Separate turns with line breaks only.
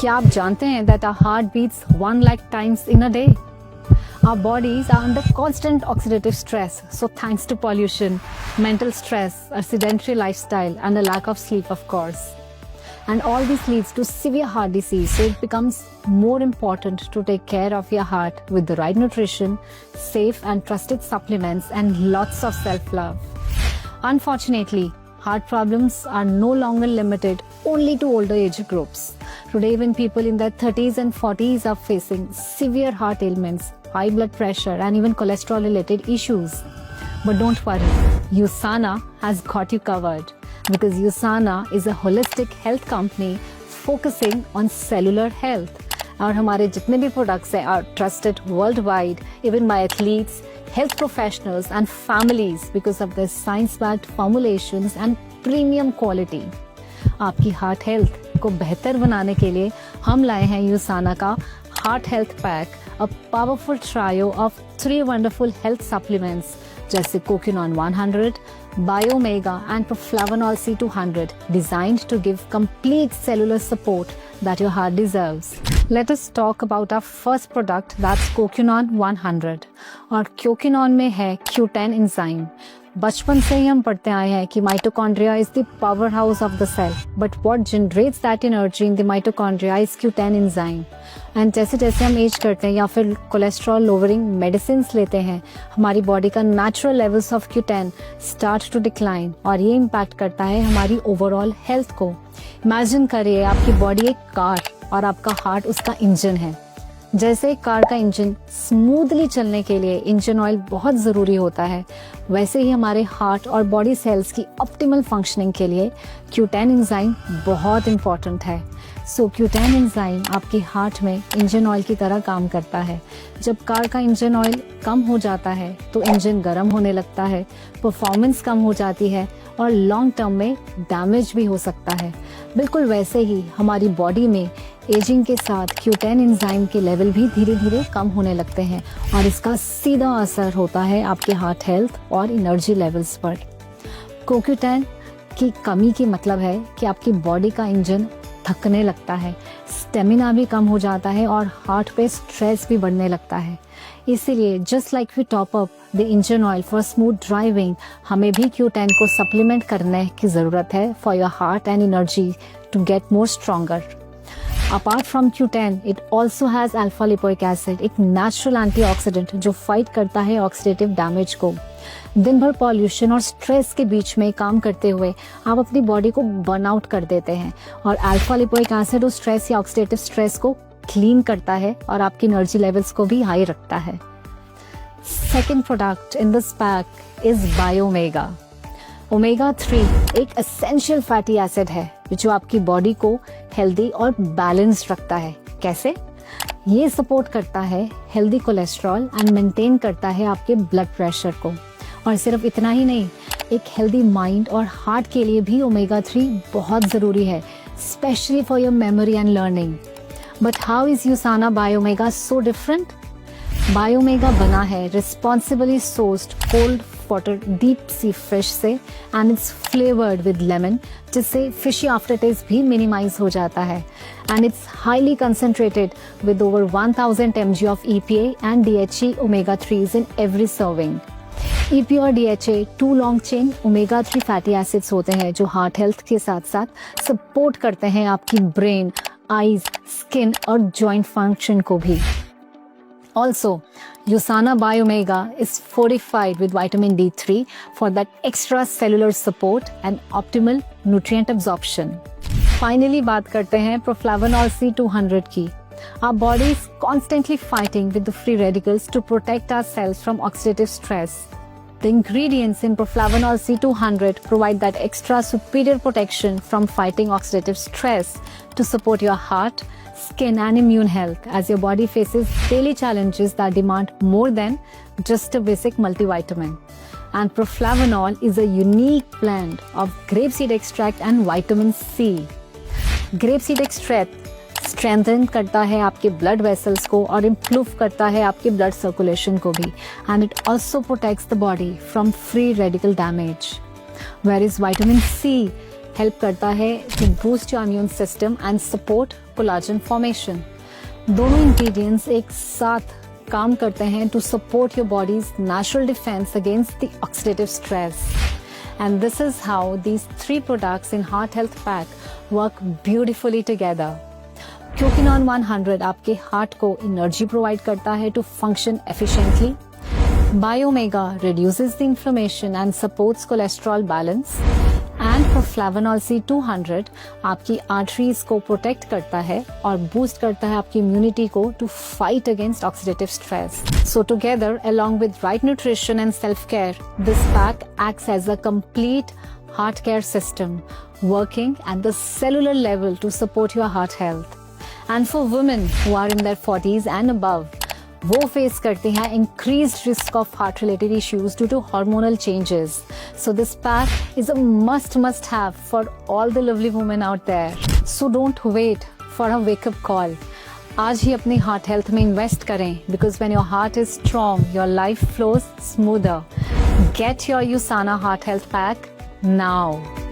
क्या आप जानते हैं that our heart beats 1 lakh times in a day? Our bodies are under constant oxidative stress. So thanks to pollution, mental stress, a sedentary lifestyle and a lack of sleep, of course. And all this leads to severe heart disease. So it becomes more important to take care of your heart with the right nutrition, safe and trusted supplements and lots of self-love. Unfortunately, heart problems are no longer limited only to older age groups. Today, even people in their 30s and 40s are facing severe heart ailments, high blood pressure, and even cholesterol-related issues. But don't worry, USANA has got you covered because USANA is a holistic health company focusing on cellular health. और हमारे जितने भी products हैं are trusted worldwide, even by athletes, health professionals and families because of their science-backed formulations and premium quality. आपकी heart health को बेहतर बनाने के लिए हम लाए हैं यूसाना का heart health pack, a powerful trio of 3 wonderful health supplements जैसे कोक्यूनॉन 100, बायोमेगा and प्रोफ्लावोनॉल C200, designed to give complete cellular support that your heart deserves. Let us talk about our first product, that's कोक्यूनॉन 100. और कोक्यूनॉन में है Q10 enzyme. बचपन से ही हम पढ़ते आए हैं कि mitochondria is the powerhouse of the cell, but what generates that energy in the mitochondria is Q10 enzyme. And जैसे जैसे हम एज करते हैं या फिर कोलेस्ट्रॉल लोअरिंग मेडिसिन लेते हैं, हमारी बॉडी का natural levels of Q10 start to decline और ये इम्पैक्ट करता है हमारी ओवरऑल हेल्थ को. इमेजिन करिए आपकी बॉडी एक कार और आपका हार्ट उसका इंजन है. जैसे एक कार का इंजन स्मूथली चलने के लिए इंजन ऑयल बहुत ज़रूरी होता है, वैसे ही हमारे हार्ट और बॉडी सेल्स की ऑप्टिमल फंक्शनिंग के लिए Q10 एंजाइम बहुत इम्पॉर्टेंट है. सो Q10 एंजाइम आपकी हार्ट में इंजन ऑयल की तरह काम करता है. जब कार का इंजन ऑयल कम हो जाता है तो इंजन गर्म होने लगता है, परफॉर्मेंस कम हो जाती है और लॉन्ग टर्म में डैमेज भी हो सकता है. बिल्कुल वैसे ही हमारी बॉडी में एजिंग के साथ Q10 एंजाइम के लेवल भी धीरे धीरे कम होने लगते हैं और इसका सीधा असर होता है आपके हार्ट हेल्थ और एनर्जी लेवल्स पर. Q10 की कमी की मतलब है कि आपकी बॉडी का इंजन थकने लगता है, स्टेमिना भी कम हो जाता है और हार्ट पे स्ट्रेस भी बढ़ने लगता है. इसीलिए just like we top up the engine oil for smooth driving, हमें भी Q10 को सप्लीमेंट करने की ज़रूरत है for your heart and energy to get more stronger. Apart from Q10, it also has alpha lipoic acid, एक natural antioxidant जो fight करता है ऑक्सीडेटिव डैमेज को. दिन भर पॉल्यूशन और स्ट्रेस के बीच में काम करते हुए आप अपनी बॉडी को बर्न आउट कर देते हैं और अल्फा लिपोइक एसिड उस स्ट्रेस या ऑक्सीडेटिव स्ट्रेस को क्लीन करता है और आपकी एनर्जी लेवल्स को भी हाई रखता है. Second product in this pack is Biomega. Omega 3 एक एसेंशियल फैटी एसिड है जो आपकी बॉडी को हेल्दी और बैलेंस्ड रखता है. कैसे? ये सपोर्ट करता है हेल्दी कोलेस्ट्रॉल एंड मेंटेन करता है आपके ब्लड प्रेशर को. और सिर्फ इतना ही नहीं, एक हेल्दी माइंड और हार्ट के लिए भी ओमेगा 3 बहुत ज़रूरी है, specially for your memory and learning. But how is USANA Biomega so different? Biomega बना है responsibly sourced cold water deep sea fish से and it's flavoured with lemon, जिससे फिशी आफ्टर टेस्ट भी मिनिमाइज हो जाता है. And it's highly concentrated with over 1000 mg of EPA and DHA omega 3s in every serving. EPA और DHA 2 long chain omega 3 fatty acids होते हैं जो heart health के साथ साथ सपोर्ट करते हैं आपकी ब्रेन, आईज, स्किन और जॉइंट फंक्शन को भी. Also, USANA Biomega is fortified with vitamin D3 for that extra cellular support and optimal nutrient absorption. Finally, बात करते हैं प्रोफ्लावोनॉल C200 की. Our body is constantly fighting with the free radicals to protect our cells from oxidative stress. The ingredients in Proflavonol C200 provide that extra superior protection from fighting oxidative stress to support your heart, skin and immune health as your body faces daily challenges that demand more than just a basic multivitamin. And Proflavonol is a unique blend of grapeseed extract and vitamin C. Grapeseed extract strengthen करता है आपके blood vessels को और improve करता है आपके blood circulation को भी. And it also protects the body from free radical damage. Where is vitamin C help करता है to boost your immune system and support collagen formation. दोनों इंग्रेडिएंट्स एक साथ काम करते हैं to support your body's natural defence against the oxidative stress. And this is how these 3 products in Heart Health Pack work beautifully together. Cuquinone 100 आपके heart को energy provide करता है to function efficiently. Biomega reduces the inflammation and supports cholesterol balance. And for Flavanol C 200 आपकी arteries को protect करता है और boost करता है आपकी इम्यूनिटी को to fight against oxidative stress. So together, along with right nutrition and self-care, this pack acts as a complete heart care system, working at the cellular level to support your heart health. And for women who are in their 40s and above, वो face करते हैं increased risk of heart related issues due to hormonal changes. So this pack is a must have for all the lovely women out there. So don't wait for a wake up call. आज ही अपनी heart health में invest करें, because when your heart is strong, your life flows smoother. Get your USANA Heart Health Pack now.